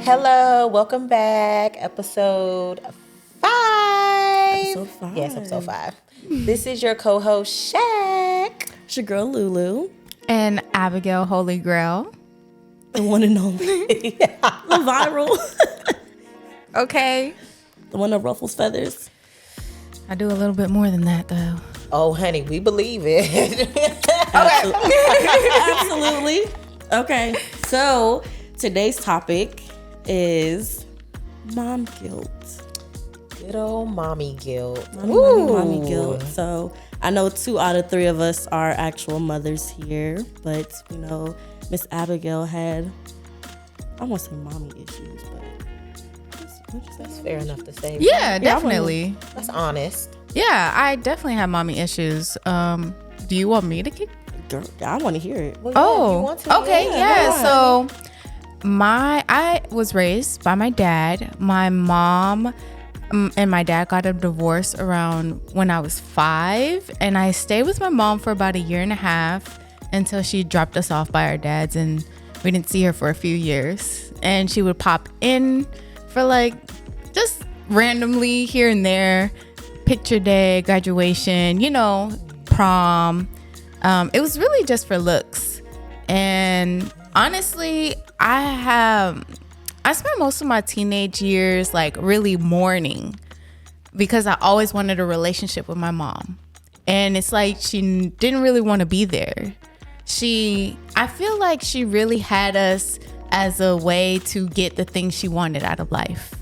Hello, welcome back. Episode 5. Episode 5. Yes, episode 5. This is your co-host, Shaq. It's your girl, Lulu. And Abigail Holy Grail. The one and only. The viral. Okay. The one that ruffles feathers. I do a little bit more than that, though. Oh, honey, we believe it. Absolutely. Okay, so today's topic is mom guilt. Good old mommy guilt. Mommy guilt. So I know 2 out of 3 of us are actual mothers here, but you know, Miss Abigail had, I won't say mommy issues, but That's fair enough to say. Yeah, definitely. That's honest. Yeah, I definitely have mommy issues. Do you want me to kick? girl, I want to hear it. Well, yeah, if you want to, okay, yeah. So I was raised by my dad. My mom and my dad got a divorce around when I was 5, and I stayed with my mom for about 1.5 years until she dropped us off by our dads, and we didn't see her for a few years. And she would pop in for like just randomly here and there, picture day, graduation, you know, prom. It was really just for looks. And honestly, I spent most of my teenage years like really mourning because I always wanted a relationship with my mom. And it's like she didn't really want to be there. I feel like she really had us as a way to get the things she wanted out of life.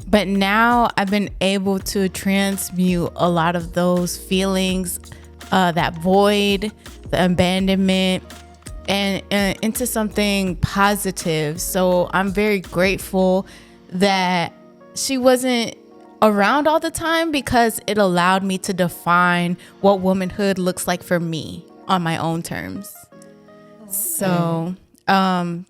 But now I've been able to transmute a lot of those feelings, that void, the abandonment, and into something positive. So I'm very grateful that she wasn't around all the time because it allowed me to define what womanhood looks like for me on my own terms. So, the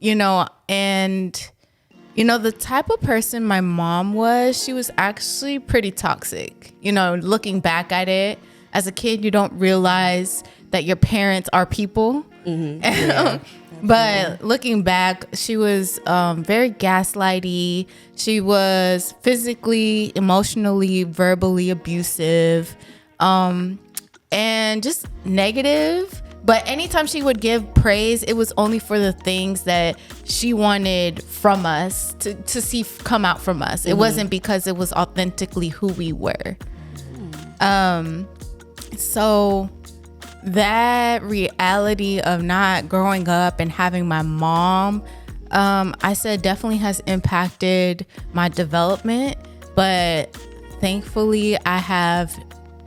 type of person my mom was, she was actually pretty toxic. You know, looking back at it, as a kid, you don't realize that your parents are people. Mm-hmm. Yeah. But looking back, she was very gaslighty. She was physically, emotionally, verbally abusive, and just negative. But anytime she would give praise, it was only for the things that she wanted from us to see come out from us. Mm-hmm. It wasn't because it was authentically who we were. So that reality of not growing up and having my mom, I said definitely has impacted my development. But thankfully, I have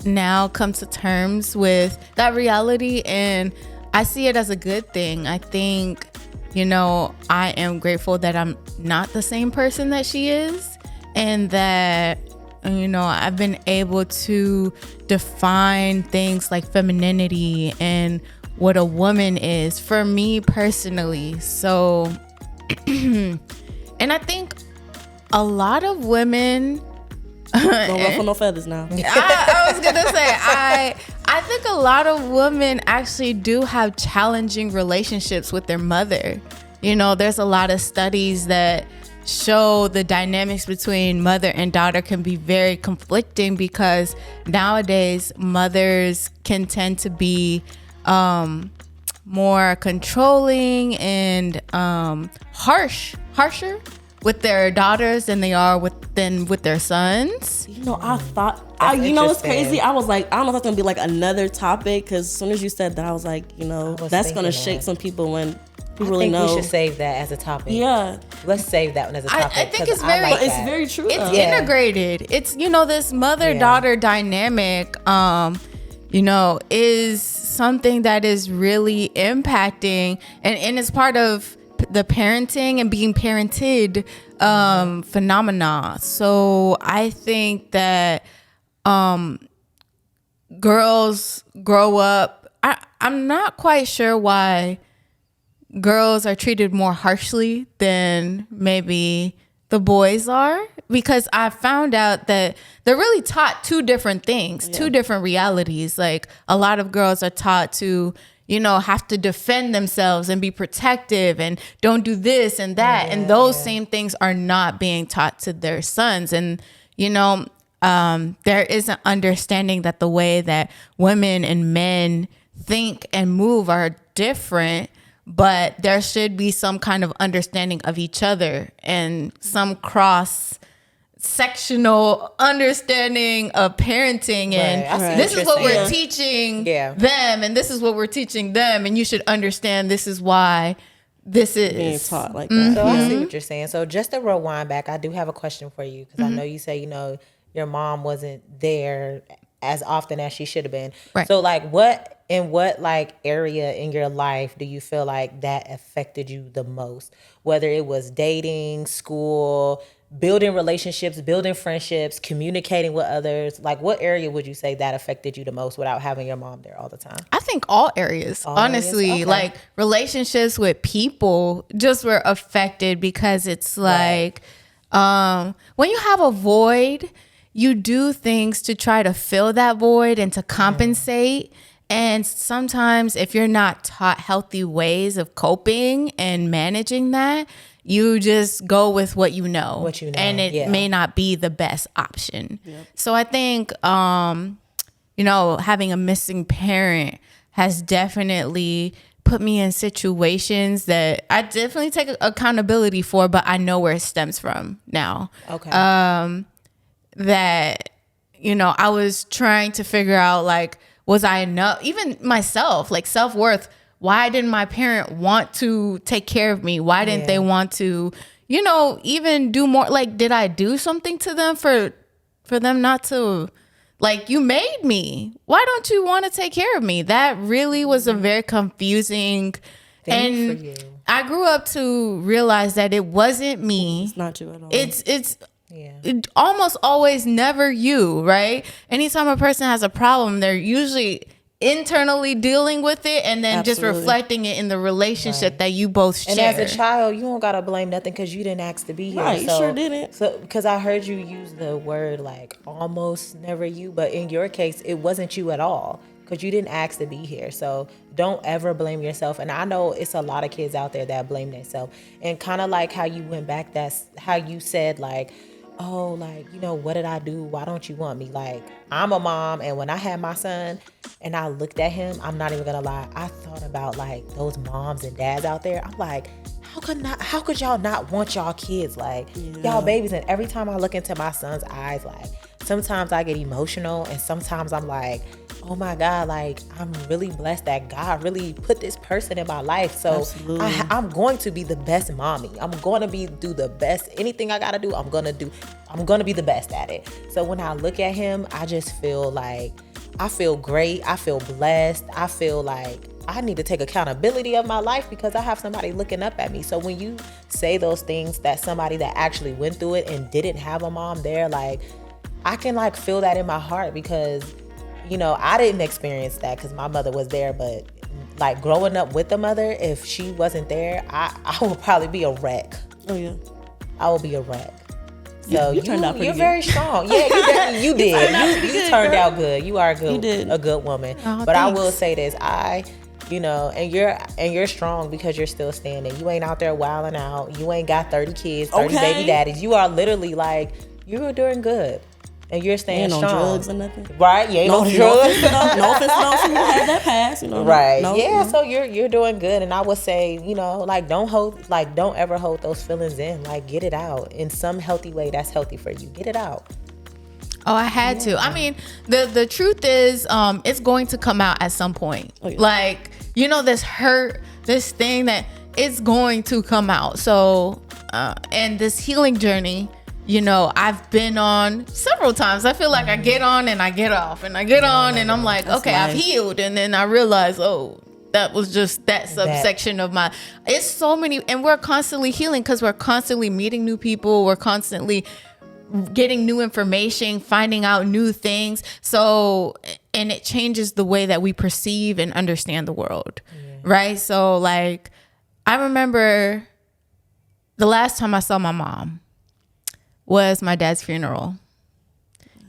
now come to terms with that reality, and I see it as a good thing. I think, I am grateful that I'm not the same person that she is, and that, I've been able to define things like femininity and what a woman is for me personally. So, and I think a lot of women don't ruffle no feathers now. I was gonna say I think a lot of women actually do have challenging relationships with their mother. There's a lot of studies that show the dynamics between mother and daughter can be very conflicting because nowadays mothers can tend to be more controlling and harsher with their daughters than they are with their sons. I thought, it's crazy. I was like, I don't know if that's gonna be like another topic, because as soon as you said that, I was like, that's gonna shake some people when people really know. We should save that as a topic. Yeah, let's save that one as a topic. I think it's very true. It's integrated. It's this mother-daughter dynamic. Is something that is really impacting, and it's part of the parenting and being parented phenomena. So I think that girls grow up. I'm not quite sure why girls are treated more harshly than maybe the boys are, because I found out that they're really taught 2 different things, 2 different realities. Like a lot of girls are taught to, have to defend themselves and be protective and don't do this and that. And those same things are not being taught to their sons. And, there is an understanding that the way that women and men think and move are different, but there should be some kind of understanding of each other and some cross-sectional understanding of parenting. And this is what we're teaching them, and this is what we're teaching them, and you should understand this is why this is being taught like that. So I see what you're saying. So just to rewind back, I do have a question for you, because I know you say, your mom wasn't there as often as she should have been. Right. So like what like area in your life do you feel like that affected you the most? Whether it was dating, school, building relationships, building friendships, communicating with others, like what area would you say that affected you the most without having your mom there all the time? I think all areas, honestly. Okay. Like relationships with people just were affected, because it's like when you have a void, you do things to try to fill that void and to compensate. And sometimes if you're not taught healthy ways of coping and managing that, you just go with what you know. And it may not be the best option. Yep. So I think, having a missing parent has definitely put me in situations that I definitely take accountability for, but I know where it stems from now. Okay. That, I was trying to figure out, like, was I enough? Even myself, like self-worth. Why didn't my parent want to take care of me? Why didn't they want to, even do more? Like, did I do something to them for them not to, like, you made me. Why don't you want to take care of me? That really was a very confusing thing for you. I grew up to realize that it wasn't me. It's not you at all. It's almost always never you, right? Anytime a person has a problem, they're usually internally dealing with it and then just reflecting it in the relationship that you both share. And as a child, you don't gotta blame nothing because you didn't ask to be here. Right, you sure didn't. So because I heard you use the word like almost never you, but in your case, it wasn't you at all because you didn't ask to be here. So don't ever blame yourself. And I know it's a lot of kids out there that blame themselves. And kind of like how you went back, that's how you said like, oh, like, what did I do? Why don't you want me? Like, I'm a mom, and when I had my son and I looked at him, I'm not even gonna lie, I thought about like those moms and dads out there. I'm like, how could y'all not want y'all kids? Like, y'all babies. And every time I look into my son's eyes, like, sometimes I get emotional, and sometimes I'm like, oh my God, like, I'm really blessed that God really put this person in my life. So I'm going to be the best mommy. I'm going to do the best. Anything I got to do, I'm going to do. I'm going to be the best at it. So when I look at him, I just feel like, I feel great. I feel blessed. I feel like I need to take accountability of my life because I have somebody looking up at me. So when you say those things, that somebody that actually went through it and didn't have a mom there, like, I can like feel that in my heart because I didn't experience that because my mother was there, but like growing up with a mother, if she wasn't there, I would probably be a wreck. Oh yeah, I would be a wreck. So you turned out pretty good. You're very strong. Yeah, you did. You turned out good. You are a good woman. Oh, but thanks. I will say this, and you're strong because you're still standing. You ain't out there wilding out. You ain't got 30 kids, 30 baby daddies. You are literally like, you're doing good. And you're staying strong. On drugs or nothing. Right? You ain't on drugs. No offense to those who have that past. Right. So you're doing good. And I would say, like don't ever hold those feelings in. Like get it out in some healthy way that's healthy for you. Get it out. Oh, I had to. I mean, the truth is, it's going to come out at some point. Oh, yeah. Like, this hurt, this thing that it's going to come out. So, and this healing journey, I've been on several times. I feel like I get on and I get off and I get on and I'm like, okay, I've healed. And then I realize, oh, that was just that subsection of it's so many. And we're constantly healing because we're constantly meeting new people. We're constantly getting new information, finding out new things. So, and it changes the way that we perceive and understand the world. Right. So like, I remember the last time I saw my mom was my dad's funeral.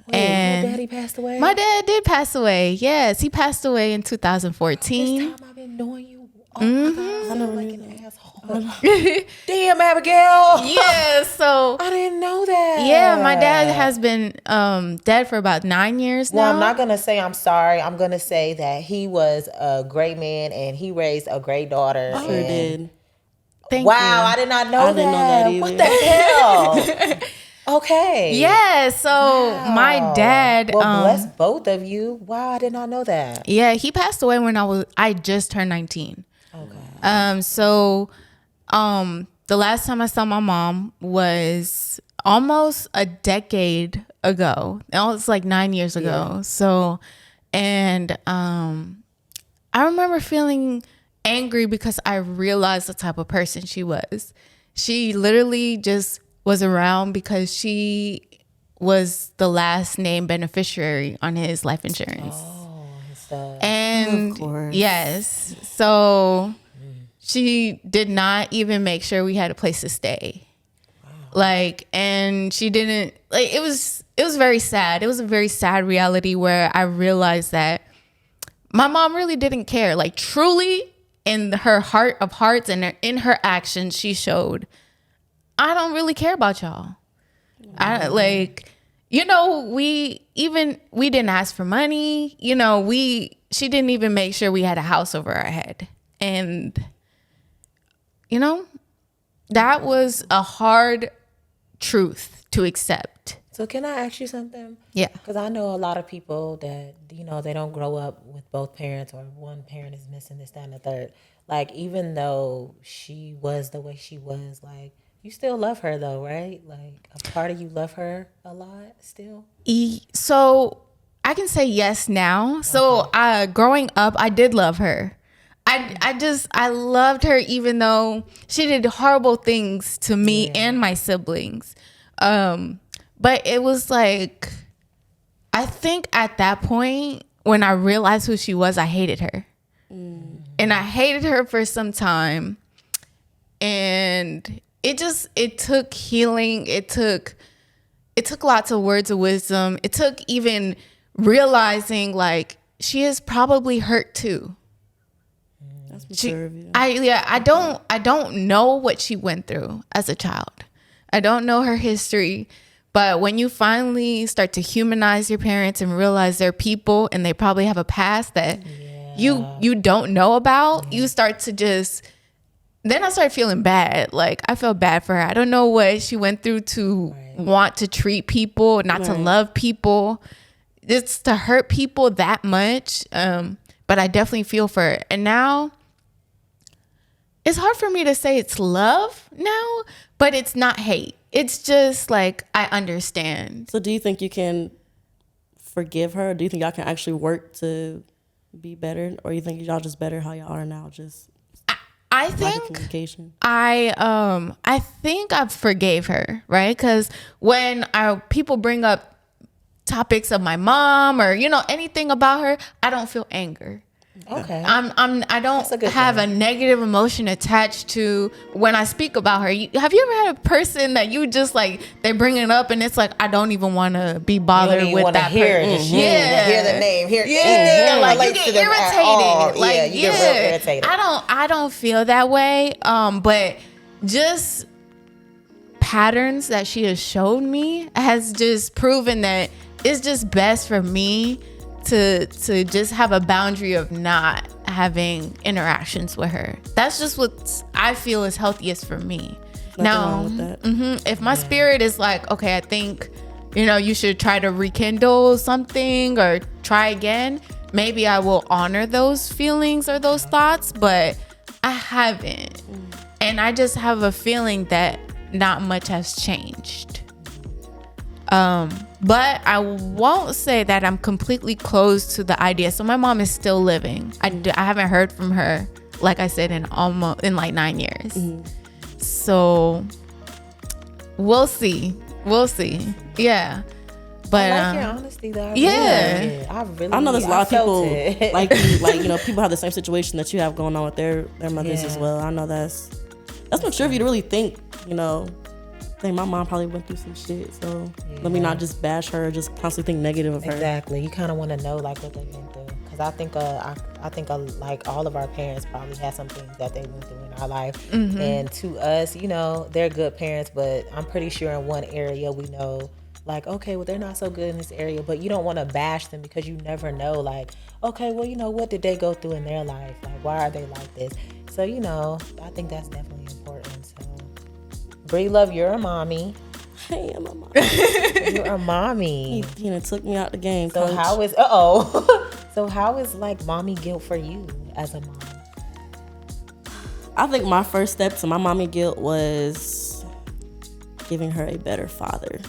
Wait, and your daddy passed away? My dad did pass away. Yes, he passed away in 2014. First time I've been knowing you. Oh my God, I never sound like knew an asshole. Damn, Abigail. Yeah, so I didn't know that. yeah, my dad has been dead for about 9 years now. Well, I'm not gonna say I'm sorry. I'm gonna say that he was a great man and he raised a great daughter. Sure did. Thank Wow, you. I did not know I that. didn't know that either. What the hell? Okay. Yeah, so my dad Well, bless both of you. Wow, I did not know that. yeah, he passed away when I just turned 19. Okay. So the last time I saw my mom was almost a decade ago. It was like 9 years ago. Yeah. So, and I remember feeling angry because I realized the type of person she was. She literally just was around because she was the last name beneficiary on his life insurance. So, And Of course. yes, so she did not even make sure we had a place to stay. Like, and she didn't, like, it was very sad. It was a very sad reality where I realized that my mom really didn't care. Like, truly, in her heart of hearts and in her actions, she showed, I don't really care about y'all. I like, you know, we didn't ask for money. You know, she didn't even make sure we had a house over our head. And, you know, that was a hard truth to accept. so can I ask you something? Yeah. Because I know a lot of people that, you know, they don't grow up with both parents or one parent is missing this, that, and the third. Like, even though she was the way she was, like, you still love her though, right? Like, a part of you love her a lot still? So I can say yes now. So growing up, I did love her. I loved her even though she did horrible things to me and my siblings. But it was like, I think at that point when I realized who she was, I hated her. And I hated her for some time. And it took healing. It took lots of words of wisdom. It took even realizing like she is probably hurt too. That's mature of you. I don't know what she went through as a child. I don't know her history. But when you finally start to humanize your parents and realize they're people and they probably have a past that you don't know about, you start to just, then I started feeling bad. Like, I felt bad for her. I don't know what she went through to want to treat people, not to love people. It's to hurt people that much. But I definitely feel for her. And now, it's hard for me to say it's love now, but it's not hate. It's just like, I understand. So do you think you can forgive her? Do you think y'all can actually work to be better? Or you think y'all just better how y'all are now? Just I lack of think communication. I think I forgave her, right? Because when people bring up topics of my mom or, you know, anything about her, I don't feel anger. Okay. I don't have a negative emotion attached to when I speak about her. Have you ever had a person that you just like, they bring it up and it's like, I don't even want to be bothered with that person. Hear the name, hear anything that Like, relates you to get them at all. irritated. Like, yeah, you get real irritated. I don't feel that way. But just patterns that she has shown me has just proven that it's just best for me to just have a boundary of not having interactions with her. That's just what I feel is healthiest for me. Now, Wrong with that. if my spirit is like, okay, I think, you know, you should try to rekindle something or try again, maybe I will honor those feelings or those thoughts, but I haven't. And I just have a feeling that not much has changed. But I won't say that I'm completely closed to the idea. So my mom is still living. I haven't heard from her, like I said, in like 9 years. So we'll see. Yeah. But I like your honesty though. I know there's a lot of people it. like you, like, you know, people have the same situation that you have going on with their mothers as well. I know that's mature of you to really think, you know, I think my mom probably went through some shit, so let me not just bash her or just constantly think negative of her. Exactly. You kind of want to know like what they've been through. because I think like all of our parents probably had some things that they went through in our life, and to us, you know, they're good parents, but I'm pretty sure in one area we know, like, okay, well, they're not so good in this area, but you don't want to bash them because you never know, like, okay, well, you know, what did they go through in their life? Like, why are they like this? So, you know, I think that's definitely important. So, Bree Love, you're a mommy. I am a mom. You're a mommy. He done took me out the game. So coach. how is so how is like mommy guilt for you as a mom? I think my first step to my mommy guilt was giving her a better father.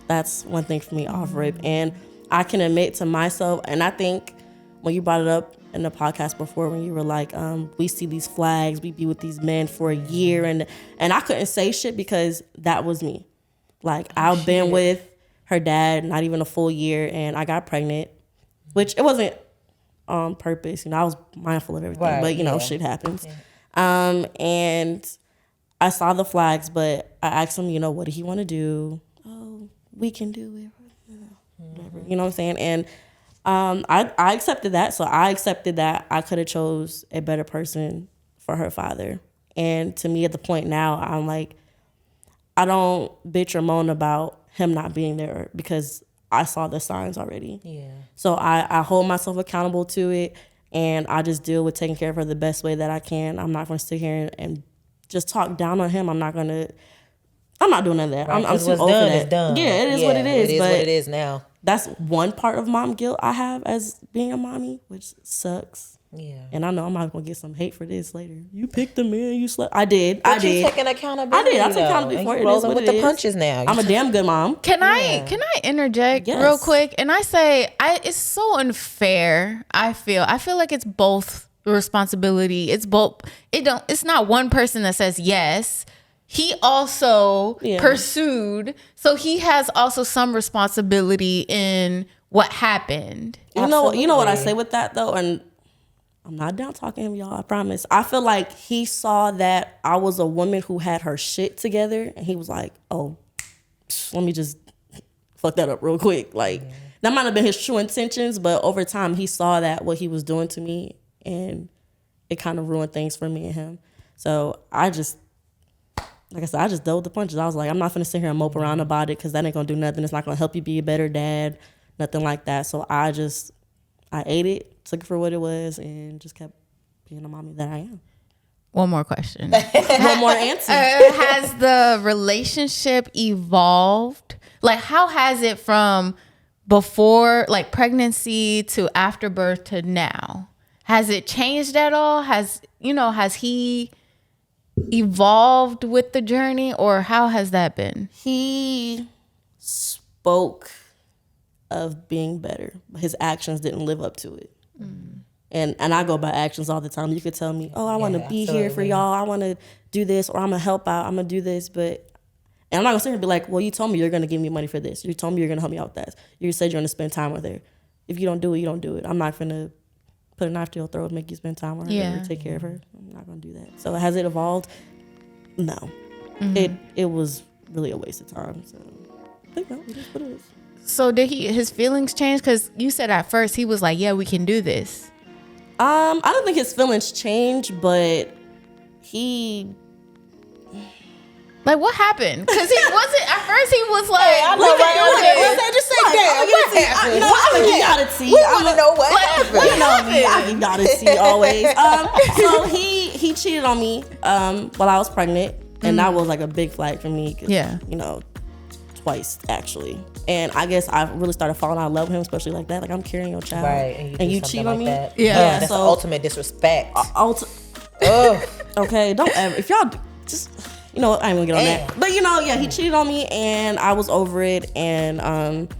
That's one thing for me off rip. And I can admit to myself, and I think when you brought it up in the podcast before, when you were like, we see these flags, we be with these men for a year, and I couldn't say shit because that was me. Like, I've been with her dad not even a full year, and I got pregnant, which it wasn't on purpose. You know, I was mindful of everything, Right, but you know, shit happens. And I saw the flags, but I asked him, you know, what did he want to do? Oh, we can do it. Whatever. You know what I'm saying? And I accepted that. So I accepted that I could have chose a better person for her father. And to me, at the point now, I'm like, I don't bitch or moan about him not being there because I saw the signs already. Yeah. So I hold myself accountable to it, and I just deal with taking care of her the best way that I can. I'm not going to sit here and just talk down on him. I'm not doing none of that. Right, I'm too what's old done for that. is done. Yeah, it is what it is. It is but what it is now. that's one part of mom guilt I have as being a mommy, which sucks. Yeah. And I know I'm not gonna get some hate for this later. You picked the man you slept. I did. But you taking accountability. I did. I took though, accountability and for you it. It is rolling what with it the is. punches now. I'm a damn good mom. Can I interject Yes. real quick? And I say it's so unfair. I feel like it's both responsibility. It's both. It's not one person that says yes. He also pursued, so he has also some responsibility in what happened. You know what I say with that though, and I'm not down talking him, y'all. I promise. I feel like he saw that I was a woman who had her shit together, and he was like, "Oh, let me just fuck that up real quick." Like that might have been his true intentions, but over time he saw that what he was doing to me, and it kind of ruined things for me and him. So I just, like I said, I just dealt with the punches. I was like, I'm not gonna sit here and mope around about it because that ain't gonna do nothing. It's not gonna help you be a better dad, nothing like that. So I ate it, took it for what it was, and just kept being the mommy that I am. One more question. One more answer. Has the relationship evolved? Like, how has it from before, like pregnancy to after birth to now? Has it changed at all? Has he evolved with the journey, or how has that been? He spoke of being better, but his actions didn't live up to it. And I go by actions all the time. You could tell me, oh, I want to be here for y'all. I want to do this, or I'm going to help out. I'm going to do this. And I'm not going to sit here and be like, well, you told me you're going to give me money for this. You told me you're going to help me out with that. You said you're going to spend time with her. If you don't do it, you don't do it. I'm not going to put a knife to your throat and make you spend time with her or take care of her. I'm not going to do that. So has it evolved? No. It was really a waste of time. So I think no, it is what it is. So did his feelings change? Because you said at first he was like, yeah, we can do this. I don't think his feelings changed, but he... Like, what happened? Because he wasn't, at first he was like, I know, we right? can do this. Just say that. What happened? You know, I'm gonna give y'all the tea. We want to know what happened. You know me, I give y'all the tea always. So he cheated on me while I was pregnant, and that was like a big flag for me. Yeah. You know, twice actually. And I guess I really started falling out of love with him, especially like that. Like, I'm carrying your child, Right, and you cheat on me. That. Yeah. That's So- the ultimate disrespect. Ugh. Okay, don't ever. If y'all just, you know, I ain't gonna get on Damn. that. But you know, yeah, he cheated on me, and I was over it. And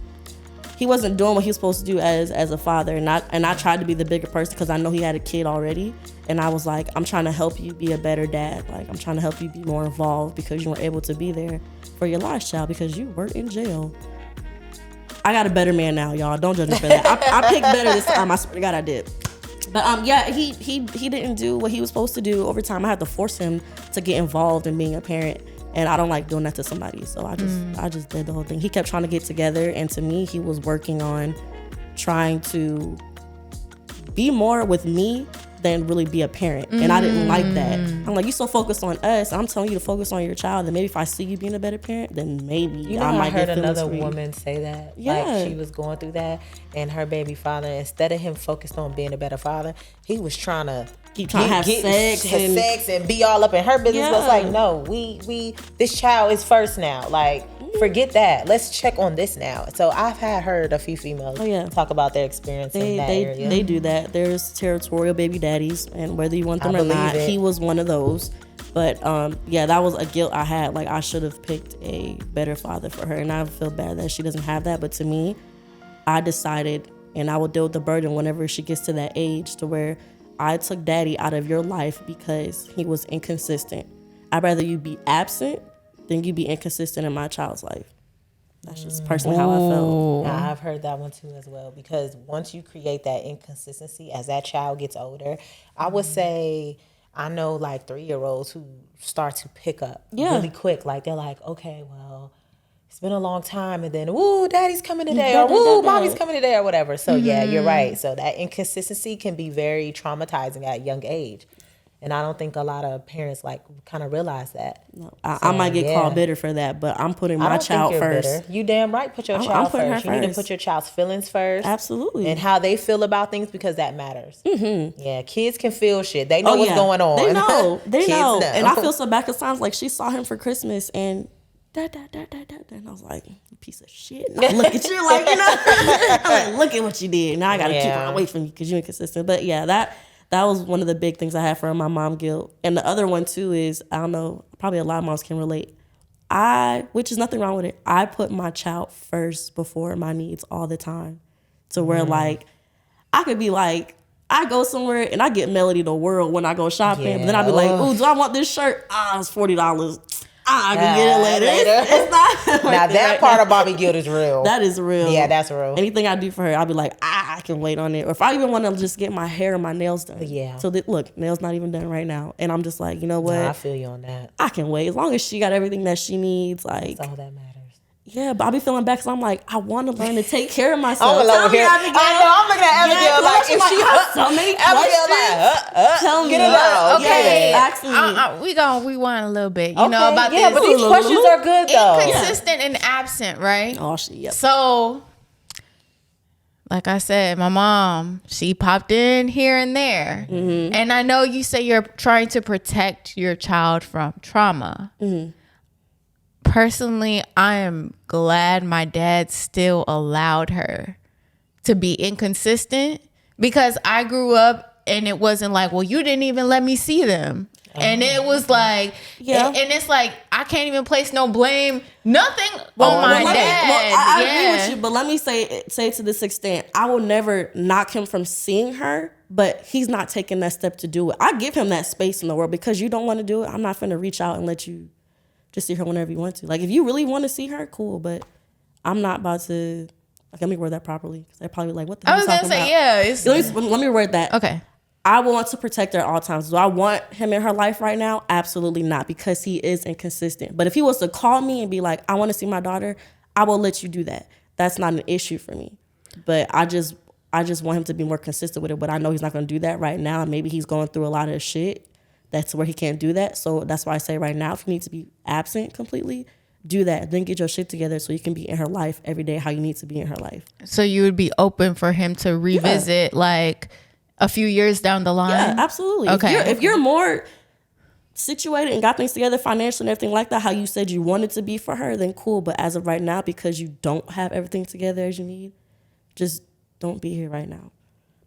he wasn't doing what he was supposed to do as a father. And I tried to be the bigger person because I know he had a kid already. And I was like, I'm trying to help you be a better dad. Like, I'm trying to help you be more involved because you weren't able to be there for your last child because you were in jail. I got a better man now, y'all. Don't judge me for that. I picked better this time. I swear to God, I did. But yeah, he didn't do what he was supposed to do. Over time, I had to force him to get involved in being a parent, and I don't like doing that to somebody. So I just did the whole thing. He kept trying to get together, and to me, he was working on trying to be more with me than really be a parent. And I didn't like that. I'm like, you so focused on us. I'm telling you to focus on your child. And maybe if I see you being a better parent, then maybe You know, I I might heard get feelings another for you. woman say that. Yeah. Like she was going through that, and her baby father, instead of him focused on being a better father, he was trying to Keep trying to have sex and be all up in her business. Yeah. But it's like, no, we this child is first now. Like, forget that. Let's check on this now. So I've heard a few females talk about their experience in that area. They do that. There's territorial baby daddies, and whether you want them or not, he was one of those. But that was a guilt I had. Like, I should have picked a better father for her, and I feel bad that she doesn't have that. But to me, I decided, and I will deal with the burden whenever she gets to that age, to where I took daddy out of your life because he was inconsistent. I'd rather you be absent than you be inconsistent in my child's life. That's just personally how I felt. Yeah, I've heard that one too as well, because once you create that inconsistency as that child gets older, I would say, I know like 3-year-olds who start to pick up really quick. Like, they're like, okay, well, it's been a long time, and then, woo, daddy's coming today, or woo, mommy's coming today, or whatever. So yeah, you're right. So that inconsistency can be very traumatizing at a young age. And I don't think a lot of parents like kind of realize that. No, I might get called bitter for that, but I'm putting my child first. Bitter. You damn right, put your child first. You need to put your child's feelings first. Absolutely. And how they feel about things, because that matters. Mm-hmm. Yeah, kids can feel shit. They know what's going on. They know. They know. know. And I feel so bad because times like she saw him for Christmas and and I was like, you piece of shit. And I look at you like, I'm like, look at what you did. Now I got to keep her away from you because you're inconsistent. But yeah, that was one of the big things I had for my mom guilt. And the other one too is, I don't know, probably a lot of moms can relate. Which is nothing wrong with it, I put my child first before my needs all the time. To where like, I could be like, I go somewhere and I get Melody the world when I go shopping. But then I'll be like, ooh, do I want this shirt? It's $40. I can get it later. It's not. Now that part of mommy guilt is real. That is real. Yeah, that's real. Anything I do for her, I'll be like, I can wait on it. Or if I even want to just get my hair and my nails done. Yeah. So look, nails not even done right now. And I'm just like, you know what? Nah, I feel you on that. I can wait. As long as she got everything that she needs. Like, that's all that matters. Yeah, but I be feeling bad because I'm like, I want to learn to take care of myself. I'm looking at Abigail like, if she has so many questions, tell me. Get it out. Okay, Ask me. we want a little bit, you know, about this. Yeah, but these questions are good though. Inconsistent and absent, right? Oh, yep. So, like I said, my mom, she popped in here and there. Mm-hmm. And I know you say you're trying to protect your child from trauma. Mm-hmm. Personally, I am glad my dad still allowed her to be inconsistent, because I grew up and it wasn't like, well, you didn't even let me see them. And it was like, and it's like, I can't even place no blame, nothing on my dad. I agree with you, but let me say to this extent, I will never knock him from seeing her, but he's not taking that step to do it. I give him that space in the world, because you don't want to do it. I'm not finna reach out and let you just see her whenever you want to. Like, if you really want to see her, cool, but I'm not about to, like, let me word that properly, because they're probably like, what the hell are you talking about? I was gonna say, let me word that. Okay. I want to protect her at all times. Do I want him in her life right now? Absolutely not, because he is inconsistent. But if he was to call me and be like, I want to see my daughter, I will let you do that. That's not an issue for me. But I just want him to be more consistent with it. But I know he's not going to do that right now. And maybe he's going through a lot of shit. That's where he can't do that. So that's why I say right now, if you need to be absent completely, do that. Then get your shit together so you can be in her life every day how you need to be in her life. So you would be open for him to revisit like a few years down the line? Yeah, absolutely. Okay. If you're more situated and got things together financially and everything like that, how you said you wanted to be for her, then cool. But as of right now, because you don't have everything together as you need, just don't be here right now.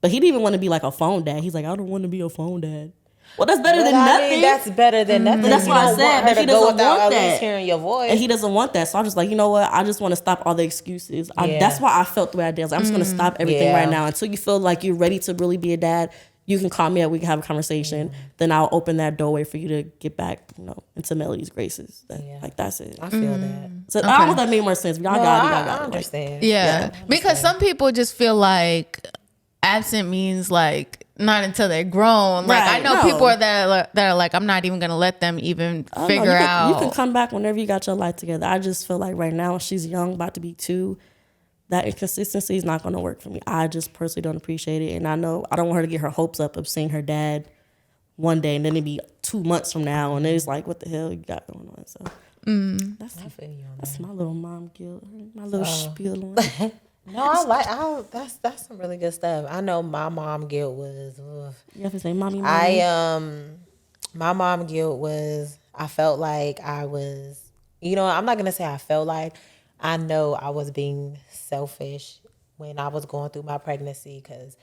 But he didn't even want to be like a phone dad. He's like, I don't want to be a phone dad. Well, that's better than nothing. Mean, that's better than nothing. That's what I said. But he doesn't want that. Hearing your voice. And he doesn't want that. So I'm just like, you know what? I just want to stop all the excuses. That's why I felt the way I did. I was like, I'm just going to stop everything right now until you feel like you're ready to really be a dad. You can call me up. We can have a conversation. Then I'll open that doorway for you to get back, into Melody's graces. Like, that's it. I feel that. So I don't know if that made more sense. Y'all got it. I understand. Yeah. Because some people just feel like absent means like not until they're grown. Like, I know people that are like, I'm not even gonna let them even figure out. You can come back whenever you got your life together. I just feel like right now she's young, about to be 2. that inconsistency is not going to work for me. I just personally don't appreciate it. And I know I don't want her to get her hopes up of seeing her dad one day and then it'd be 2 months from now and it's like, what the hell you got going on? So that's my little mom guilt, my little spiel on it. No, that's some really good stuff. I know my mom guilt was. You have to say, mommy. My mom guilt was. I felt like I was. I'm not gonna say I felt like. I know I was being selfish when I was going through my pregnancy because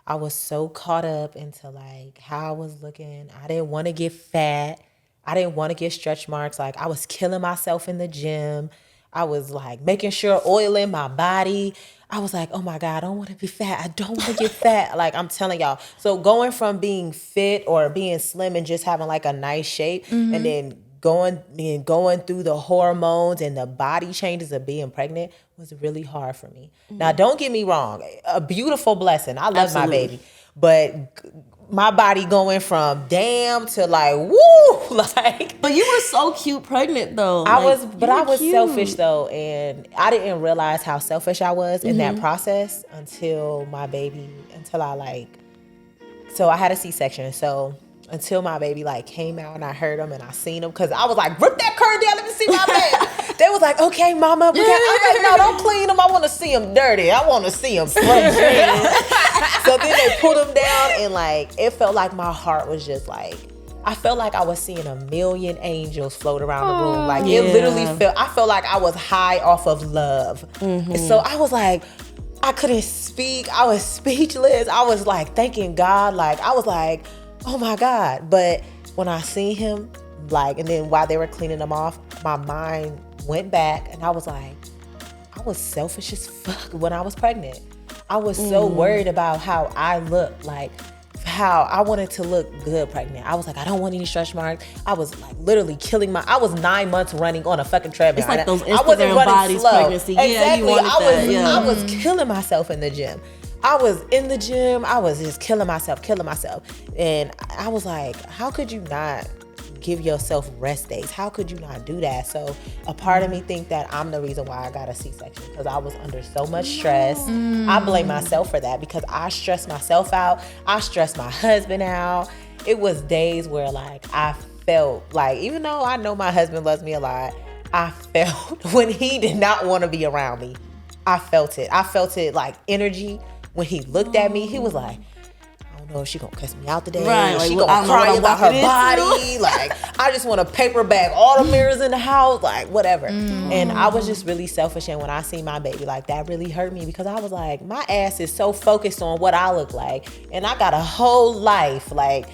I was so caught up into like how I was looking. I didn't want to get fat. I didn't want to get stretch marks. Like I was killing myself in the gym. I was like making sure oil in my body. I was like, oh my God, I don't want to be fat. I don't want to get fat. Like I'm telling y'all. So going from being fit or being slim and just having like a nice shape and then going through the hormones and the body changes of being pregnant was really hard for me. Now, don't get me wrong. A beautiful blessing. I love my baby. But my body going from damn to like, woo, like. But you were so cute pregnant though. I was selfish though. And I didn't realize how selfish I was in that process until I had a C-section. So until my baby like came out and I heard him and I seen him, because I was like, rip that curtain down, let me see my baby. They was like, okay, mama. I was like, no, don't clean him. I want to see him dirty. I want to see him spongy. So then they put him down and like, it felt like my heart was just like, I felt like I was seeing a million angels float around the room. Like it literally I felt like I was high off of love. And so I was like, I couldn't speak. I was speechless. I was like thanking God. Like I was like, oh my God. But when I seen him, like, and then while they were cleaning him off, my mind went back and I was like, I was selfish as fuck when I was pregnant. I was so worried about how I looked, like how I wanted to look good pregnant. I was like, I don't want any stretch marks. I was like literally I was 9 months running on a fucking treadmill. It's like those Instagram bodies pregnancy. Exactly. Yeah, you wanted that. I was killing myself in the gym. I was in the gym. I was just killing myself. And I was like, how could you not give yourself rest days? How could you not do that? So a part of me think that I'm the reason why I got a C-section, because I was under so much stress. I blame myself for that because I stressed myself out. I stressed my husband out. It was days where like I felt like, even though I know my husband loves me a lot, I felt when he did not want to be around me. I felt it. I felt it like energy. When he looked at me, he was like, I don't know if she gonna cuss me out today. Right, like, she gonna cry about her body. Like, I just want to paper bag all the mirrors in the house, like whatever. And I was just really selfish. And when I see my baby, like that really hurt me because I was like, my ass is so focused on what I look like. And I got a whole life. Like,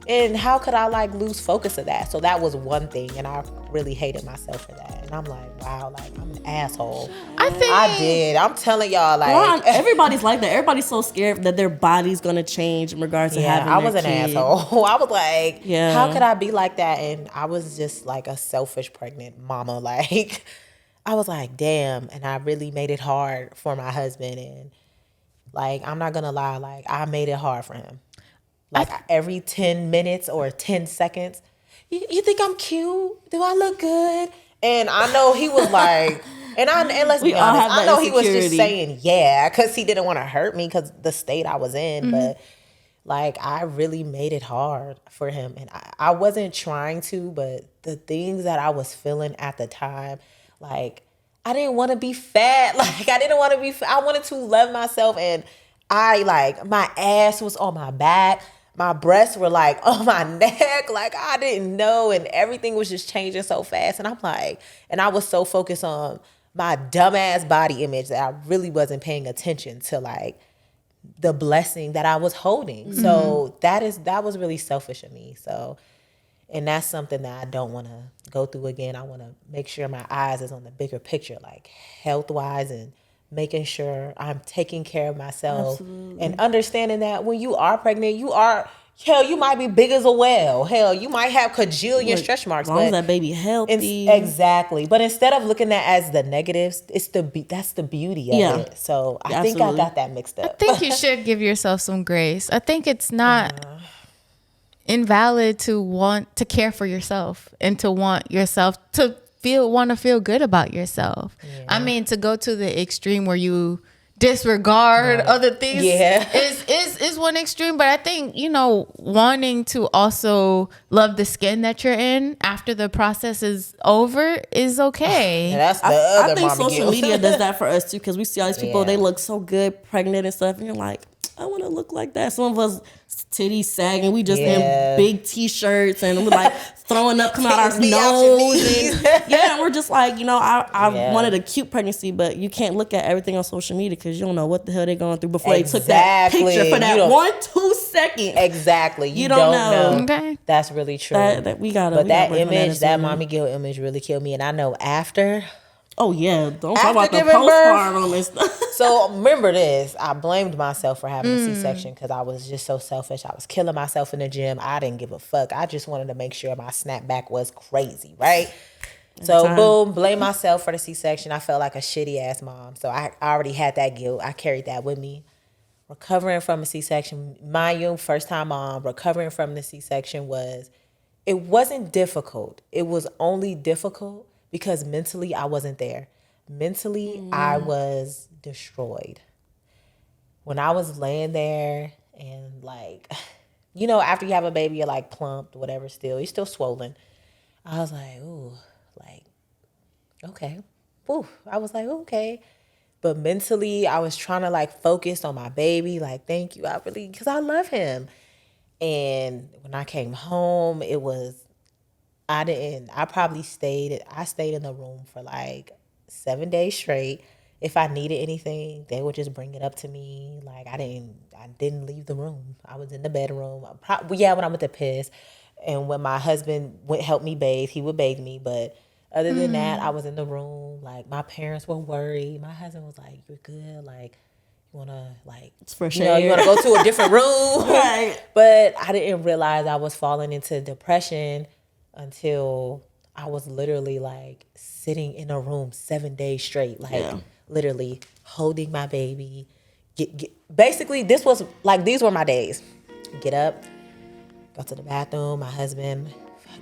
and how could I like lose focus of that? So that was one thing. And I really hated myself for that. And I'm like, wow, like I'm an asshole. I did. I'm telling y'all, like everybody's like that. Everybody's so scared that their body's gonna change in regards to having I was an kid. asshole. I was like, how could I be like that? And I was just like a selfish pregnant mama. Like I was like, damn. And I really made it hard for my husband. And like, I'm not gonna lie, like I made it hard for him. Like every 10 minutes or 10 seconds, you think I'm cute? Do I look good? And I know he was like, and let's be honest, I know he was just saying because he didn't want to hurt me because the state I was in. But like I really made it hard for him. And I wasn't trying to, but the things that I was feeling at the time, like I didn't want to be fat. Like I didn't want to be I wanted to love myself. And my ass was on my back. My breasts were like on my neck, like I didn't know, and everything was just changing so fast. And I'm like, and I was so focused on my dumbass body image that I really wasn't paying attention to like the blessing that I was holding. So that was really selfish of me. So, and that's something that I don't want to go through again. I want to make sure my eyes is on the bigger picture, like health wise and making sure I'm taking care of myself. Absolutely. And understanding that when you are pregnant, you might be big as a whale. Hell, you might have cajillion stretch marks. As long as that baby healthy. Exactly. But instead of looking at as the negatives, that's the beauty of it. So I think I got that mixed up. I think you should give yourself some grace. I think it's not invalid to want to care for yourself and to want yourself to want to feel good about yourself. I mean, to go to the extreme where you disregard other things is one extreme, but I think, you know, wanting to also love the skin that you're in after the process is over is okay. And that's the other I think mama social guilt. media does that for us too, because we see all these people, they look so good, pregnant and stuff, and you're like, I want to look like that. Some of us titties sagging, we just in big t-shirts and we're like throwing up, coming out our nose. And we're just like, you know, I wanted a cute pregnancy, but you can't look at everything on social media because you don't know what the hell they're going through before they took that picture for that 1-2 seconds. Exactly. You don't know. Okay. That's really true. But that image, that mommy guilt image really killed me. And I know after. Oh, yeah. Don't talk After about the giving postpartum and stuff. So remember this. I blamed myself for having a C-section because I was just so selfish. I was killing myself in the gym. I didn't give a fuck. I just wanted to make sure my snapback was crazy, right? So boom, blame myself for the C-section. I felt like a shitty ass mom. So I already had that guilt. I carried that with me. Recovering from a C-section, mind you, first time mom, recovering from the C-section it wasn't difficult. It was only difficult because mentally I wasn't there. Mentally, I was destroyed. When I was laying there and like, you know, after you have a baby, you're like plumped, whatever still. You're still swollen. I was like, ooh, like, okay. Ooh, I was like, okay. But mentally, I was trying to like focus on my baby. Like, thank you. Because I love him. And when I came home, I stayed in the room for like 7 days straight. If I needed anything, they would just bring it up to me. Like I didn't leave the room. I was in the bedroom. When I went to piss, and when my husband help me bathe, he would bathe me. But other than that, I was in the room. Like my parents were worried. My husband was like, "You're good. Like you wanna it's fresh you wanna go to a different room." Right. But I didn't realize I was falling into depression until I was literally like sitting in a room 7 days straight, like literally holding my baby. Basically, these were my days. Get up, go to the bathroom. My husband,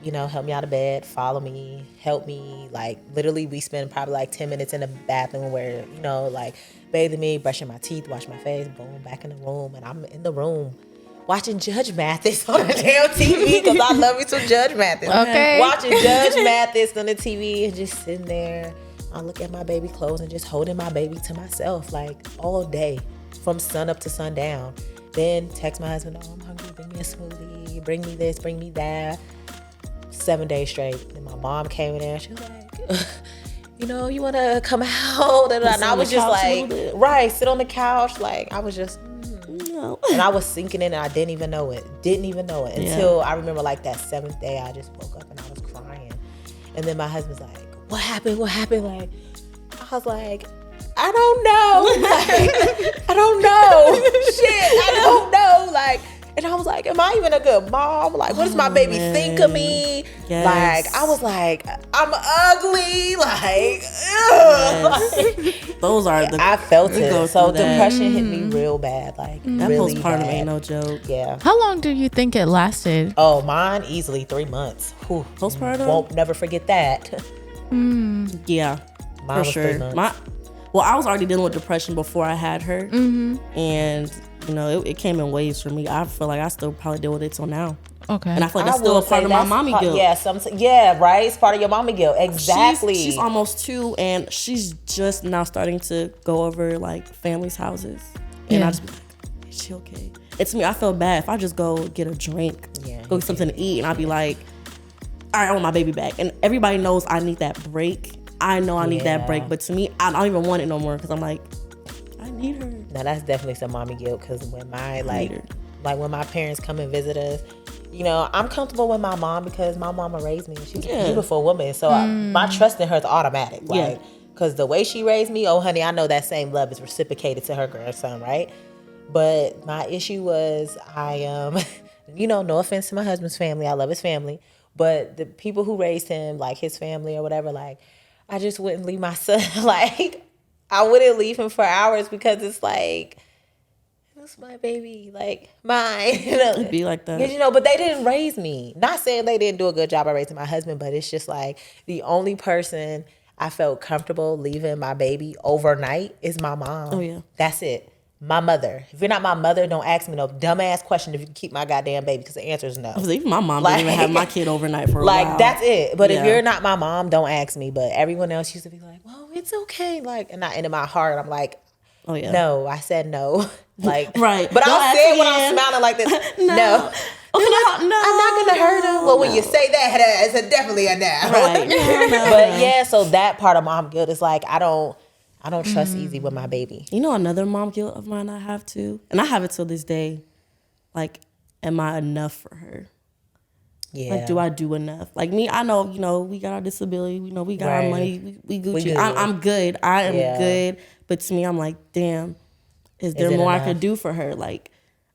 you know, help me out of bed, follow me, help me. Like literally, we spend probably like 10 minutes in the bathroom where, you know, like bathing me, brushing my teeth, washing my face, boom, back in the room, and I'm in the room watching Judge Mathis on the damn TV because I love me some Judge Mathis. Okay. Watching Judge Mathis on the TV and just sitting there. I look at my baby clothes and just holding my baby to myself like all day from sun up to sundown. Then text my husband, oh, I'm hungry, bring me a smoothie, bring me this, bring me that. 7 days straight. And my mom came in there and she was like, you know, you want to come out? And I was just like, right, sit on the couch. Like I was just... And I was sinking in and I didn't even know it until I remember like that 7th day I just woke up and I was crying. And then my husband's like, what happened? Like, I was like, I don't know. Like, I don't know. Shit, I don't know. Like, and I was like, am I even a good mom? Like, what does my baby think of me? Yes. Like, I was like, I'm ugly. Like, ugh. Yes. Those are I felt it. So depression hit me real bad. Like, that really postpartum bad. ain't no joke. Yeah. How long do you think it lasted? Oh, mine easily 3 months. Whew. Postpartum? Won't never forget that. Yeah, Mine was for 3 sure. months. I was already dealing with depression before I had her, and you know it came in waves for me. I feel like I still probably deal with it till now. Okay. And I feel like that's still a part of my mommy guilt. Yeah, right. It's part of your mommy guilt. Exactly. She's almost 2, and she's just now starting to go over like families' houses, and I just be like, is she okay? And to me, I feel bad if I just go get a drink, go get something to eat, and I'll be like, all right, I want my baby back. And everybody knows I need that break. I know I need that break, but to me, I don't even want it no more because I'm like, I need her. Now that's definitely some mommy guilt because when when my parents come and visit us, you know, I'm comfortable with my mom because my mama raised me and she's a beautiful woman. So my trust in her is automatic. Like, because the way she raised me, oh honey, I know that same love is reciprocated to her grandson, right? But my issue was you know, no offense to my husband's family, I love his family, but the people who raised him, like his family or whatever, like I just wouldn't leave my son. Like I wouldn't leave him for hours because it's like, that's my baby, like mine. You know? It'd be like that. 'Cause, but they didn't raise me. Not saying they didn't do a good job of raising my husband, but it's just like the only person I felt comfortable leaving my baby overnight is my mom. Oh, yeah. That's it. My mother. If you're not my mother, don't ask me no dumbass question if you can keep my goddamn baby, because the answer is no. Even my mom didn't even have my kid overnight for a while. Like, that's it. But if Yeah. you're not my mom, don't ask me. But everyone else used to be like, well, it's okay. Like, and in my heart, I'm like, Oh, yeah. no, I said no. Like, Right. But Don't I'll ask say it when again. I'm smiling like this. No. No. Okay, no, I'm not gonna hurt him. Well, when you say that, it's definitely a no. Right. No. But yeah, so that part of mom guilt is like I don't trust easy with my baby. You know another mom guilt of mine I have too? And I have it till this day. Like, am I enough for her? Yeah. Like, do I do enough? Like me, I know, we got our disability, we got our Right. money, we Gucci. good. I'm good. I am Yeah. good. But to me, I'm like, damn, is there it more I enough? could do for her? Like,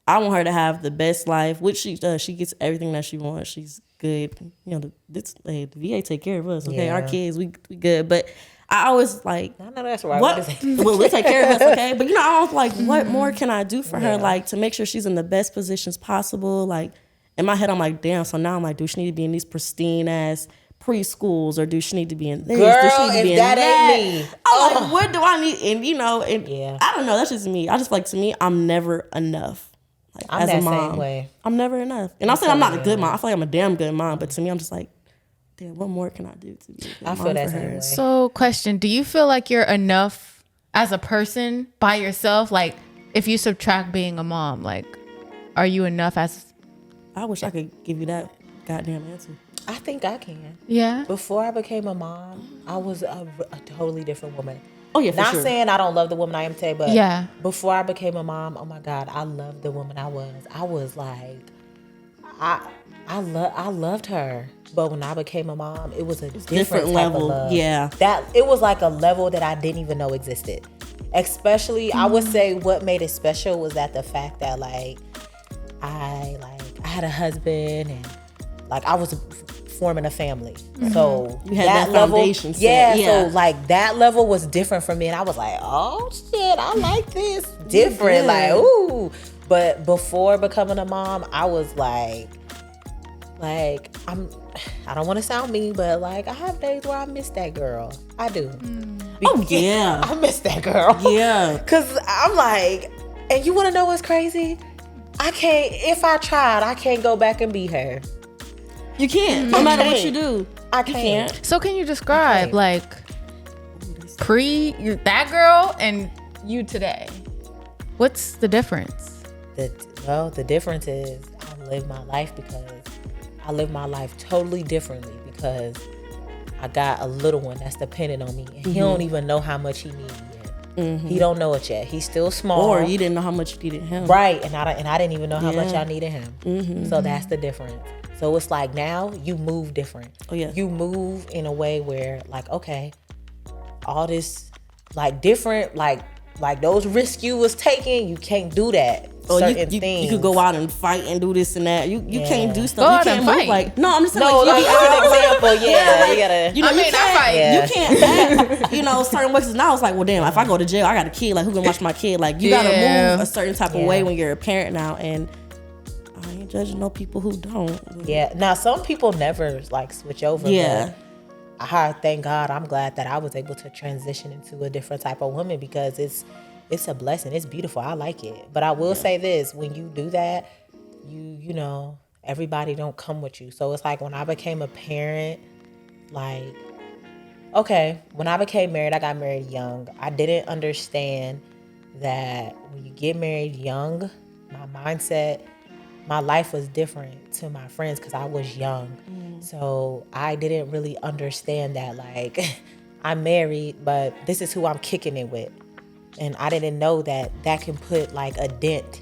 I want her to have the best life, which she does. She gets everything that she wants. She's good. The VA take care of us. Okay, our Yeah. kids, we good. But I always like, I know that's right. what? Well, we take care of us, okay? But I was like, what Mm-hmm. more can I do for her? Like, to make sure she's in the best positions possible. Like, in my head, I'm like, damn. So now I'm like, do she need to be in these pristine ass preschools, or do she need to be in this? Girl, do she need to be if in that ain't me. I'm like, what do I need? And and Yeah. I don't know. That's just me. I just like, to me, I'm never enough. Like, I'm as that a mom, same way. I'm never enough. And I'm saying I'm not a good mom. I feel like I'm a damn good mom. But to me, I'm just like, damn, what more can I do to be a good I mom feel that for same her? way. So, question: do you feel like you're enough as a person by yourself? Like, if you subtract being a mom, like, are you enough as? I wish I could give you that goddamn answer. I think I can. Yeah. Before I became a mom, I was a totally different woman. Oh yeah, for Not sure. saying I don't love the woman I am today, but Yeah. before I became a mom, oh my God, I loved the woman I was. I was like, I loved her. But when I became a mom, it was a different type level. of love. Yeah. That it was like a level that I didn't even know existed. Especially, I would say what made it special was that the fact that I had a husband and I was forming a family. So You had that foundation set. Yeah. So that level was different for me, and I was like, oh shit, I like this different. good. Like, ooh. But before becoming a mom, I was like I don't want to sound mean, but I have days where I miss that girl. I do. Oh yeah. I miss that girl. Yeah. Cause I'm like, and you want to know what's crazy? I can't. If I tried, I can't go back and be her. You can't. No matter what you do. I You can't. can't. So, can you describe Okay. that girl and you today? What's the difference? The difference is I live my life totally differently because I got a little one that's dependent on me, and he don't even know how much he needs yet. He don't know it yet. He's still small. Or you didn't know how much you needed him. Right, and I didn't even know how much Yeah. I needed him. So that's the difference. So it's like now you move different. Oh, yeah. You move in a way where okay, all this different those risks you was taking, you can't do that. Or Certain you things. could go out and fight and do this and that. You can't do Go stuff. out You and can't move fight. no, I'm just saying No, like, as an example, yeah, you gotta. you know, I mean, I fight. Yeah. You can't act, certain ways. Now it's like, well, damn, if I go to jail, I got a kid. Like, who gonna watch my kid? Like, you gotta Yeah. move a certain type of way when you're a parent now. And I ain't judging no people who don't. Yeah. Now some people never switch over. Yeah. But thank God, I'm glad that I was able to transition into a different type of woman because it's a blessing. It's beautiful. I like it. But I will say this: when you do that, you know everybody don't come with you. So it's like when I became a parent, when I became married, I got married young. I didn't understand that when you get married young, my life was different to my friends because I was young. So I didn't really understand that I'm married, but this is who I'm kicking it with. And I didn't know that can put a dent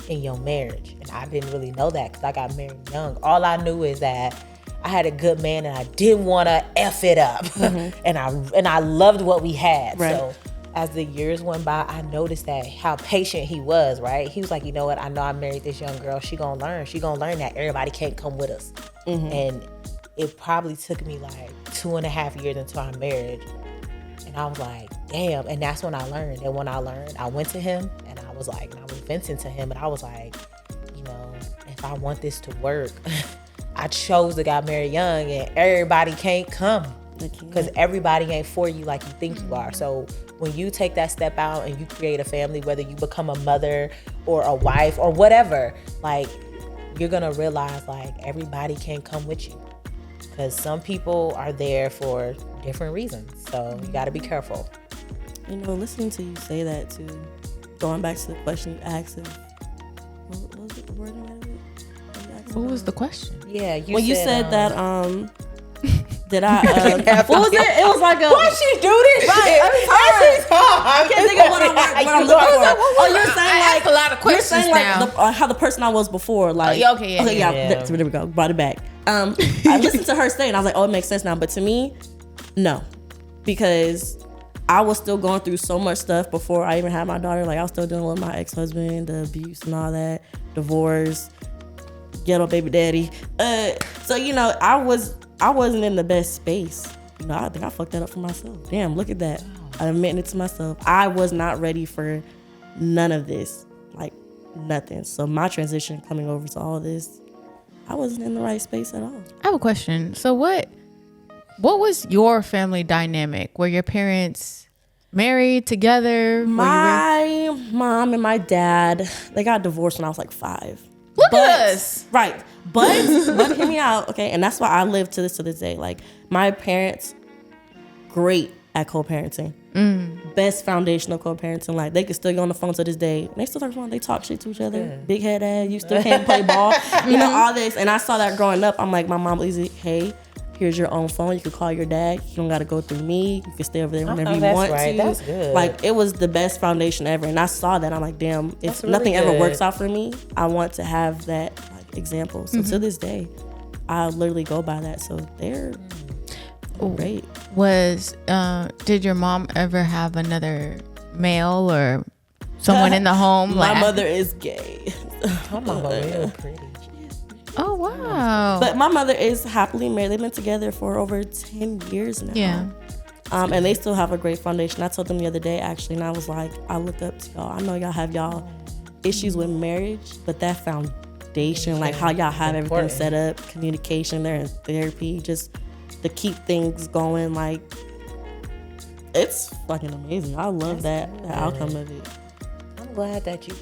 in your marriage. And I didn't really know that because I got married young. All I knew is that I had a good man and I didn't want to F it up. and I loved what we had. Right. So as the years went by, I noticed that how patient he was, right? He was like, you know what? I know I married this young girl. She gonna learn. She gonna learn that everybody can't come with us. And it probably took me 2.5 years into our marriage. And I was like, damn. And that's when I learned. And when I learned, I went to him and I was like, and I was venting to him, and I was like, you know, if I want this to work, I chose to got married young, and everybody can't come because everybody ain't for you like you think you are. So when you take that step out and you create a family, whether you become a mother or a wife or whatever, like, you're gonna realize like everybody can't come with you because some people are there for different reasons. So you got to be careful. You know, listening to you say that too, going back to the question you asked, what was it, the wording of it? What was the question? Yeah, you said that did I what was it? It was like a why she do this shit every time? I can't think of what I'm looking for. Oh, you're saying I like asked a lot of questions you're saying now. like how the person I was before, like okay, yeah. There we go, brought it back. I listened to her say, and I was like, oh, it makes sense now. But to me, no, because I was still going through so much stuff before I even had my daughter. Like I was still dealing with my ex-husband, the abuse and all that, divorce, ghetto baby daddy. So you know, I wasn't in the best space. You know, I think I fucked that up for myself. Damn, look at that. I admitted it to myself. I was not ready for none of this, like nothing. So my transition coming over to all this, I wasn't in the right space at all. I have a question. So what was your family dynamic? Were your parents married together? My mom and my dad, they got divorced when I was like 5. Look at us. Right. But hear me out, okay? And that's why I live to this day. Like, my parents, great at co-parenting. Best foundational co-parenting. Like, they can still get on the phone to this day. And they still talk phone. They talk shit to each other. Yeah. Big head ass. You still can't play ball. You know, all this. And I saw that growing up. I'm like, my mom was easy. Hey, here's your own phone. You can call your dad. You don't got to go through me. You can stay over there whenever you want to. That's good. Like, it was the best foundation ever. And I saw that. I'm like, damn, if nothing ever works out for me, I want to have that like example. So to this day, I literally go by that. So they're great. Did your mom ever have another male or someone in the home? My mother is gay. Oh, my mother is pretty. Oh, wow. But my mother is happily married. They've been together for over 10 years now. Yeah. And they still have a great foundation. I told them the other day, actually, and I was like, I look up to y'all. I know y'all have y'all issues with marriage, but that foundation, like how y'all have everything set up, communication, they're in therapy, just to keep things going, like, it's fucking amazing. I love the outcome of it. I'm glad that you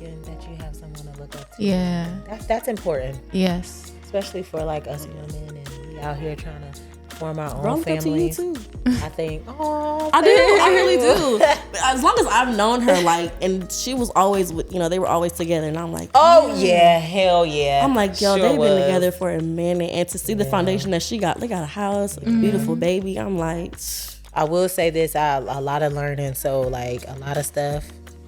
have someone to look up to. Yeah. That's important. Yes. Especially for like us women and we out here trying to form our own Wrong families. To you too. I think, I do. I really do. As long as I've known her, like, and she was always with, you know, they were always together, and I'm like, oh yeah, hell yeah. I'm like, yo, Sure they've been was. together for a minute, and to see the foundation that she got, they got a house, a beautiful baby. I'm like, I will say this, a lot of learning. So like a lot of stuff,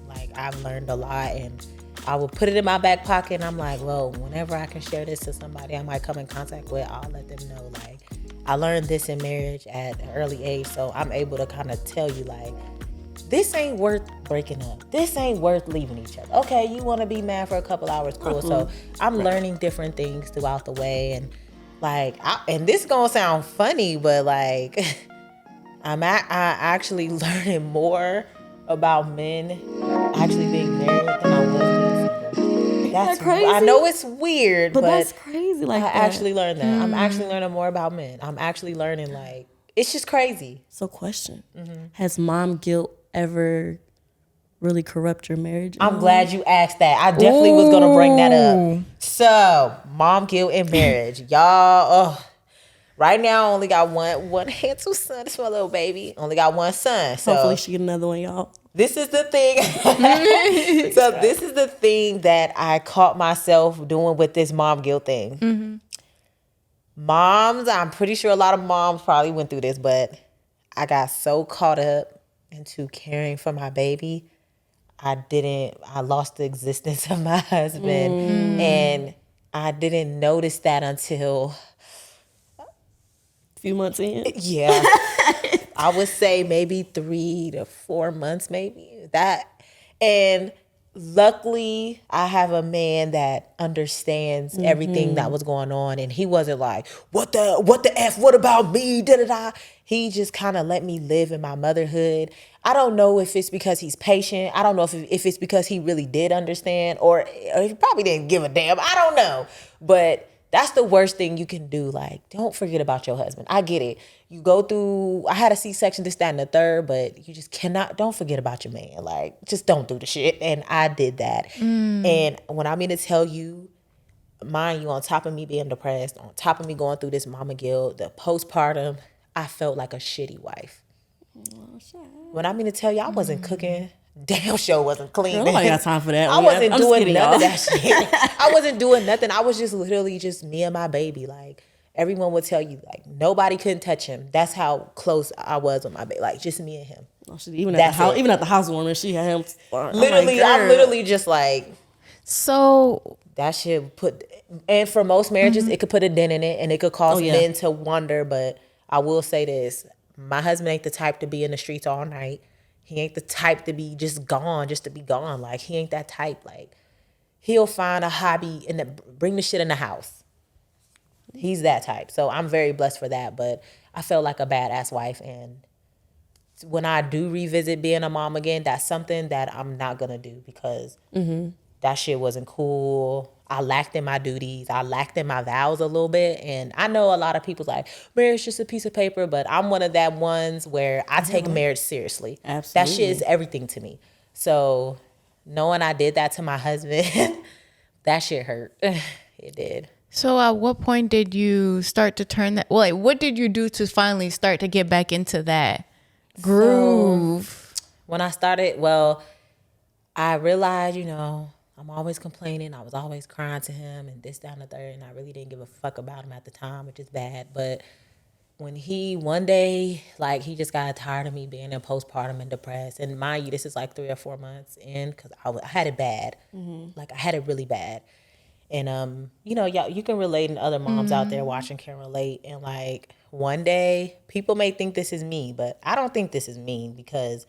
like I've learned a lot, and I will put it in my back pocket, and I'm like, well, whenever I can share this to somebody I might come in contact with, I'll let them know, like, I learned this in marriage at an early age, so I'm able to kind of tell you, like, this ain't worth breaking up. This ain't worth leaving each other. Okay, you want to be mad for a couple hours, cool. So I'm learning different things throughout the way, and like, and this is gonna sound funny, but like, I'm actually learning more about men actually being married than I was being single. That's crazy? I know it's weird, but that's crazy. Like, I actually learned that. I'm actually learning more about men. I'm actually learning, like, it's just crazy. So, question: has mom guilt ever really corrupt your marriage? I'm glad you asked that. I definitely was gonna bring that up. So, mom guilt in marriage, y'all. Right now, I only got one handsome son. It's my little baby. Only got one son. So Hopefully, she get another one, y'all. this is the thing. So this is the thing that I caught myself doing with this mom guilt thing. Moms, I'm pretty sure a lot of moms probably went through this, but I got so caught up into caring for my baby, I lost the existence of my husband, and I didn't notice that until A few months in. yeah. I would say maybe 3 to 4 months, maybe that. And luckily I have a man that understands everything that was going on, and he wasn't like, what the F, what about me, da-da-da. He just kind of let me live in my motherhood. I don't know if it's because he's patient. I don't know if it's because he really did understand, or he probably didn't give a damn. I don't know. But that's the worst thing you can do. Like, don't forget about your husband. I get it. You go through, I had a C-section, this, that, and the third, but you just don't forget about your man. Like, just don't do the shit. And I did that. And when I mean to tell you, mind you, on top of me being depressed, on top of me going through this mama guilt, the postpartum, I felt like a shitty wife. When I mean to tell you, I wasn't cooking. Damn sure wasn't cleaning. Nobody got time for that. I wasn't I'm doing kidding, none y'all. of that shit. I wasn't doing nothing. I was just literally just me and my baby. Like, everyone would tell you, like, nobody couldn't touch him. That's how close I was with my baby. Like, just me and him. Oh, even at the housewarming, she had him. Literally, I'm literally just like, So that shit and for most marriages, it could put a dent in it, and it could cause men to wonder. But I will say this, my husband ain't the type to be in the streets all night. He ain't the type to be just gone, just to be gone. Like, he ain't that type. Like, he'll find a hobby and bring the shit in the house. He's that type. So I'm very blessed for that. But I felt like a badass wife. And when I do revisit being a mom again, that's something that I'm not going to do, because that shit wasn't cool. I lacked in my duties. I lacked in my vows a little bit. And I know a lot of people's like, marriage is just a piece of paper, but I'm one of that ones where I take marriage seriously. Absolutely. That shit is everything to me. So knowing I did that to my husband, that shit hurt. It did. So at what point did you start to turn that? Well, like, what did you do to finally start to get back into that groove? So, when I started, well, I realized, I'm always complaining. I was always crying to him and this, that, and the third, and I really didn't give a fuck about him at the time, which is bad. But when one day, like, he just got tired of me being in postpartum and depressed. And mind you, this is like 3 or 4 months in, because I had it bad. Like, I had it really bad. And, y'all, you can relate, and other moms out there watching can relate. And, like, one day, people may think this is me, but I don't think this is me, because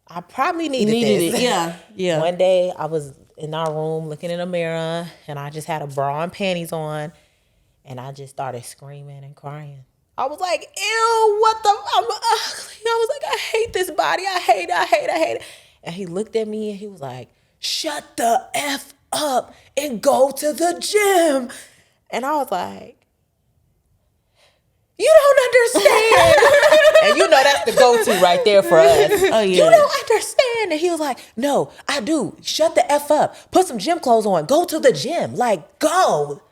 I probably needed this. It. Yeah. One day, I was in our room looking in a mirror, and I just had a bra and panties on, and I just started screaming and crying. I was like, ew, what the, I'm ugly. I was like, I hate this body. I hate it. And he looked at me and he was like, shut the F up and go to the gym. And I was like, you don't understand. And that's the go-to right there for us. Oh, yeah. You don't understand. And he was like, no, I do. Shut the F up. Put some gym clothes on. Go to the gym. Like, go.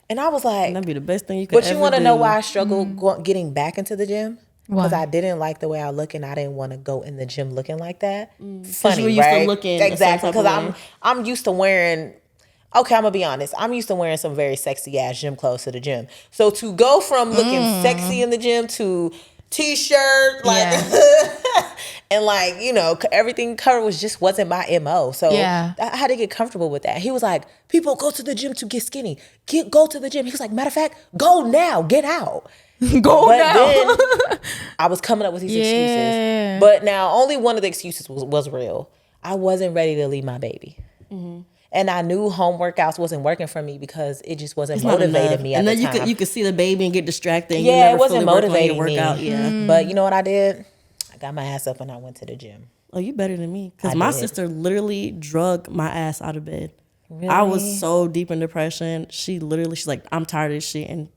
And I was like, that'd be the best thing you could but ever you want to do. know why I struggled getting back into the gym? Why? Because I didn't like the way I look, and I didn't want to go in the gym looking like that. Funny, you were used to right? looking a certain Exactly, type of because way. I'm used to wearing. Okay, I'm gonna be honest. I'm used to wearing some very sexy ass gym clothes to the gym. So to go from looking sexy in the gym to t-shirt, like, and like, everything covered wasn't my MO. So Yeah. I had to get comfortable with that. He was like, people go to the gym to get skinny. Go to the gym. He was like, matter of fact, go now, get out. Go But now. then I was coming up with these Yeah. excuses. But now only one of the excuses was real. I wasn't ready to leave my baby. And I knew home workouts wasn't working for me because it just wasn't It's not motivating enough. me at And then the time. you could see the baby and get distracted. And Yeah, you never it wasn't fully work on your motivating workout. me. Yeah. But you know what I did? I got my ass up and I went to the gym. Oh, you better than me. Because I my did. sister literally drug my ass out of bed. Really? I was so deep in depression. She's like, I'm tired of this shit, and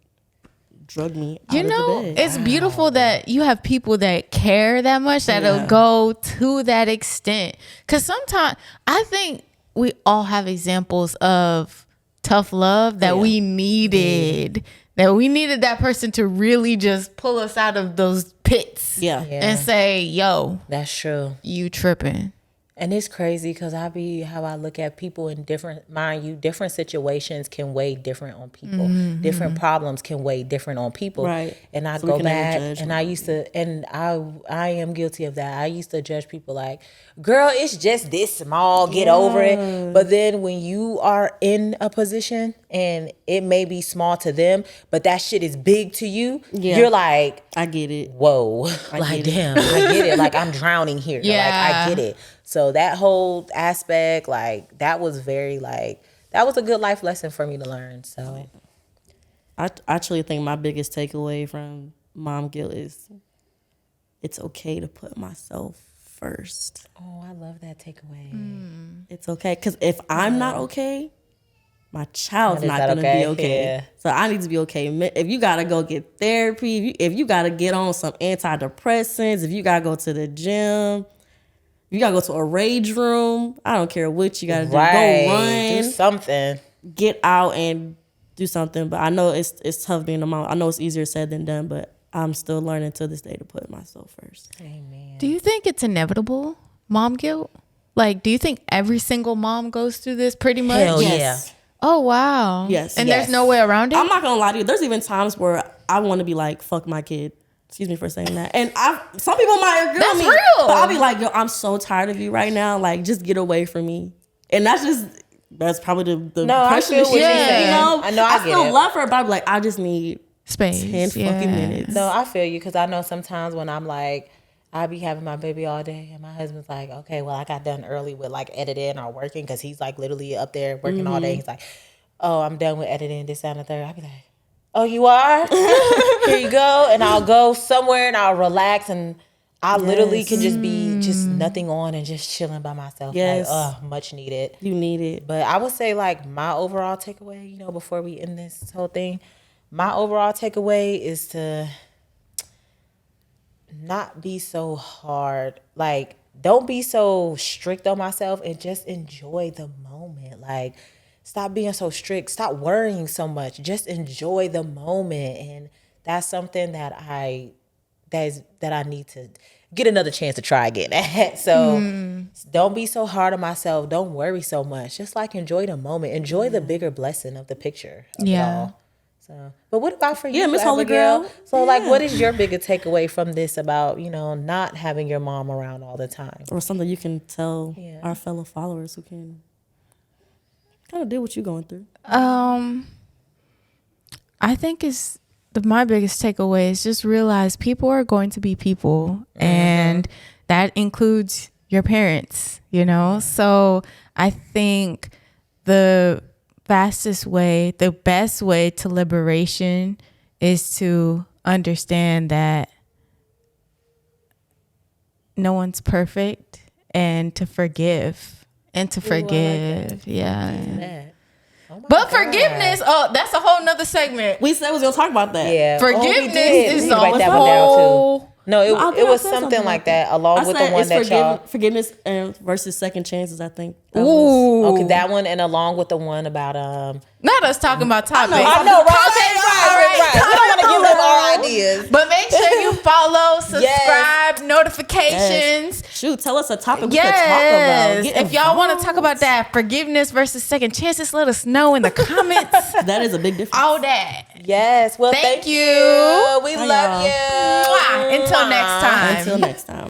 drugged me out of the bed. It's beautiful that you have people that care that much, that'll go to that extent. Because sometimes I think we all have examples of tough love that we needed. That we needed that person to really just pull us out of those pits. Yeah. And say, yo, That's true. you tripping. And it's crazy because how I look at people in different situations can weigh different on people. Different problems can weigh different on people. Right. And I So we go can never back judge and them. I used to, and I am guilty of that. I used to judge people like, girl, it's just this small, get over it. But then when you are in a position and it may be small to them, but that shit is big to you, you're like, I get it. whoa, like, get it. damn, I get it. Like, I'm drowning here. Yeah. Like, I get it. So that whole aspect, like, that was very, like, that was a good life lesson for me to learn. So I actually think my biggest takeaway from mom guilt is it's okay to put myself first. oh, I love that takeaway. It's okay. Because if I'm not okay, my child's Is not that going to be okay? okay. Yeah. So I need to be okay. If you got to go get therapy, if you got to get on some antidepressants, if you got to go to the gym, if you got to go to a rage room, I don't care what you got to do. Right. Go run, Do something. get out and do something. But I know it's tough being a mom. I know it's easier said than done, but I'm still learning to this day to put myself first. Amen. Do you think it's inevitable, mom guilt? Like, do you think every single mom goes through this pretty much? Hell yeah. Yes. Oh, wow. Yes. And Yes. there's no way around it? I'm not gonna lie to you. There's even times where I want to be like, "Fuck my kid." Excuse me for saying that. And some people might agree That's with me, real. but I'll be like, "Yo, I'm so tired of you right now. Like, just get away from me." And that's probably the No, I pressure feel that what she's you're in, saying. you know. I know, I get still it. love her, but I'm like, I just need Space. 10 fucking minutes. No, I feel you, because I know sometimes when I'm like, I be having my baby all day, and my husband's like, okay, well, I got done early with like editing or working, because he's like literally up there working all day. He's like, oh, I'm done with editing this, that, and the third. I be like, oh, you are? Here you go. And I'll go somewhere and I'll relax, and I literally can just be just nothing on and just chilling by myself. Yes. Like, much needed. You need it. But I would say, like, my overall takeaway, you know, before we end this whole thing, my overall takeaway is to not be so hard. Like, don't be so strict on myself and just enjoy the moment. Like, stop being so strict. Stop worrying so much. Just enjoy the moment. And that's something that I need to get another chance to try again at. So don't be so hard on myself. Don't worry so much. Just like enjoy the moment. Enjoy the bigger blessing of the picture of it Yeah. all. So, but what about for you, Yeah, Miss Holy Abigail? Girl. So, like, Yeah. what is your biggest takeaway from this about, you know, not having your mom around all the time? Or something you can tell Yeah. our fellow followers who can kind of deal with you going through. I think my biggest takeaway is just realize people are going to be people, and that includes your parents, you know? So I think the fastest way, the best way to liberation is to understand that no one's perfect, and to forgive. Yeah. That. Oh my But God. forgiveness, that's a whole nother segment. We said we was going to talk about that. Yeah. Forgiveness did. is We the need to write that one down, whole. too. No, I think it I was said something like that, I along with said the one it's that y'all. forgiveness versus second chances, I think. That was- Ooh. Okay, that one, and along with the one about Not us talking about topics. I know, right. We don't want to give them our ideas. But make sure you follow, subscribe, notifications. Shoot, tell us a topic we could talk Yes. about. Get If y'all want to involved. talk about that forgiveness versus second chances, let us know in the comments. That is a big difference. All that. Yes. Well, Thank thank you. you. We Bye, love y'all. you. Mwah. Until next time. Until next time.